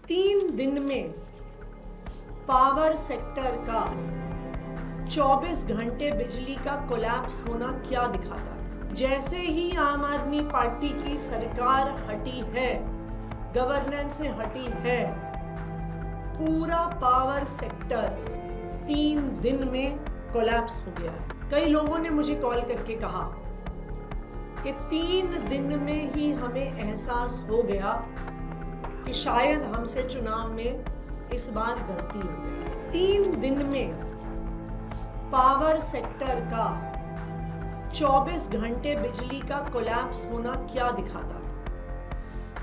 3 दिन में power sector का 24 घंटे बिजली का कोलैप्स होना क्या दिखाता है। जैसे ही आम आदमी पार्टी की सरकार हटी है, गवर्नेंस से हटी है, पूरा पावर सेक्टर 3 दिन में कोलैप्स हो गया है। कई लोगों ने मुझे कॉल करके कहा कि 3 दिन में ही हमें एहसास हो गया कि शायद हमसे चुनाव में इस बार गलती हो गई। 3 दिन में पावर सेक्टर का 24 घंटे बिजली का कोलैप्स होना क्या दिखाता है?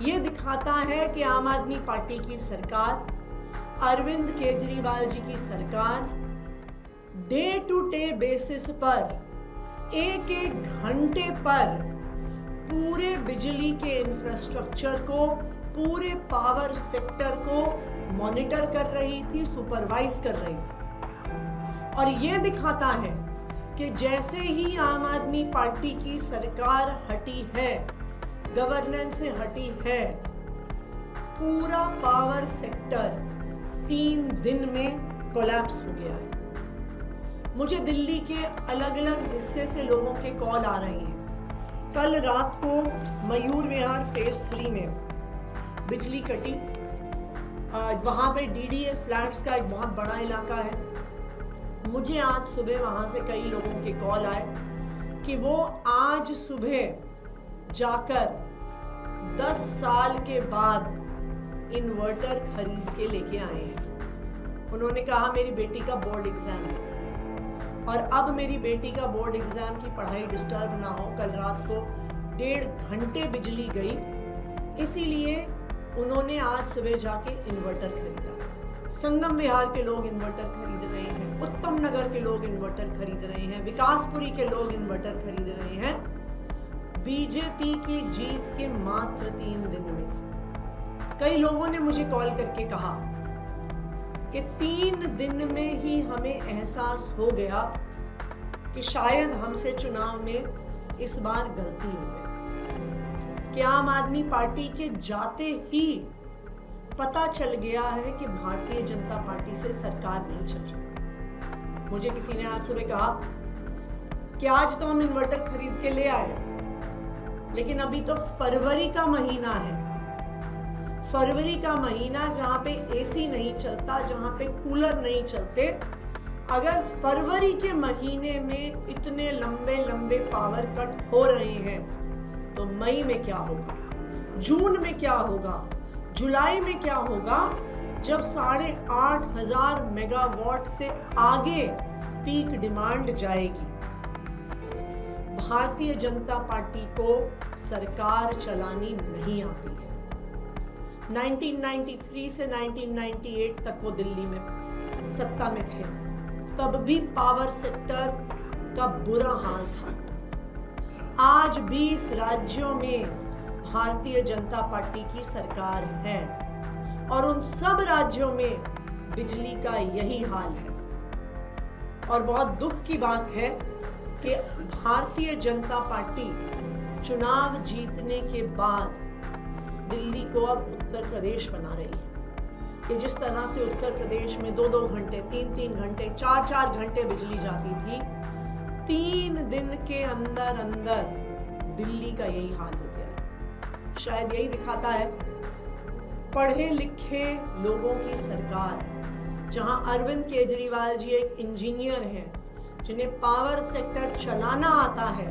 ये दिखाता है कि आम आदमी पार्टी की सरकार, अरविंद केजरीवाल जी की सरकार डे टू डे बेसिस पर एक एक घंटे पर पूरे बिजली के इंफ्रास्ट्रक्चर को, पूरे पावर सेक्टर को मॉनिटर कर रही थी, सुपरवाइज कर रही थी। और यह दिखाता है कि जैसे ही आम आदमी पार्टी की सरकार हटी है, गवर्नेंस से हटी है, पूरा पावर सेक्टर 3 दिन में कोलैप्स हो गया है। मुझे दिल्ली के अलग अलग हिस्से से लोगों के कॉल आ रहे हैं। कल रात को मयूर विहार फेज 3 में बिजली कटी। वहां पे डीडीए फ्लैट्स का एक बहुत बड़ा इलाका है। मुझे आज सुबह वहां से कई लोगों के कॉल आए कि वो आज सुबह जाकर 10 साल के बाद इन्वर्टर खरीद के लेके आए हैं। उन्होंने कहा मेरी बेटी का बोर्ड एग्जाम है और अब मेरी बेटी का बोर्ड एग्जाम की पढ़ाई डिस्टर्ब ना हो। कल रात को 1.5 घंटे बिजली गई, इसीलिए उन्होंने आज सुबह जाके इन्वर्टर खरीदा। संगम विहार के लोग इन्वर्टर खरीद रहे हैं, उत्तम नगर के लोग इन्वर्टर खरीद रहे हैं, विकासपुरी के लोग इन्वर्टर खरीद रहे हैं। बीजेपी की जीत के मात्र 3 दिन में कई लोगों ने मुझे कॉल करके कहा कि 3 दिन में ही हमें एहसास हो गया कि शायद हमसे चुनाव में इस बार गलती हो गई। कि आम आदमी पार्टी के जाते ही पता चल गया है कि भारतीय जनता पार्टी से सरकार नहीं चल रही। मुझे किसी ने आज सुबह कहा कि आज तो हम इन्वर्टर खरीद के ले आए, लेकिन अभी तो फरवरी का महीना है। फरवरी का महीना जहां पे एसी नहीं चलता, जहां पे कूलर नहीं चलते, अगर फरवरी के महीने में इतने लंबे लंबे पावर कट हो रहे हैं तो मई में क्या होगा, जून में क्या होगा, जुलाई में क्या होगा, जब 8,500 मेगावाट से आगे पीक डिमांड जाएगी। भारतीय जनता पार्टी को सरकार चलानी नहीं आती है। 1993 से 1998 तक वो दिल्ली में सत्ता में थे, तब भी पावर सेक्टर का बुरा हाल था। आज 20 राज्यों में भारतीय जनता पार्टी की सरकार है और उन सब राज्यों में बिजली का यही हाल है। और बहुत दुख की बात है कि भारतीय जनता पार्टी चुनाव जीतने के बाद दिल्ली को अब उत्तर प्रदेश बना रही है कि जिस तरह से उत्तर प्रदेश में 2-2 घंटे, 3-3 घंटे, 4-4 घंटे बिजली जाती थी, 3 दिन के अंदर अंदर दिल्ली का यही हाल हो गया। शायद यही दिखाता है पढ़े लिखे लोगों की सरकार, जहां अरविंद केजरीवाल जी एक इंजीनियर हैं जिन्हें पावर सेक्टर चलाना आता है,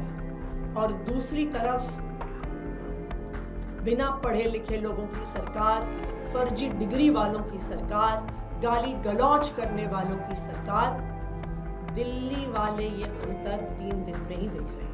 और दूसरी तरफ बिना पढ़े लिखे लोगों की सरकार, फर्जी डिग्री वालों की सरकार, गाली गलौज करने वालों की सरकार। दिल्ली वाले ये अंतर 3 दिन में ही देख रहे हैं।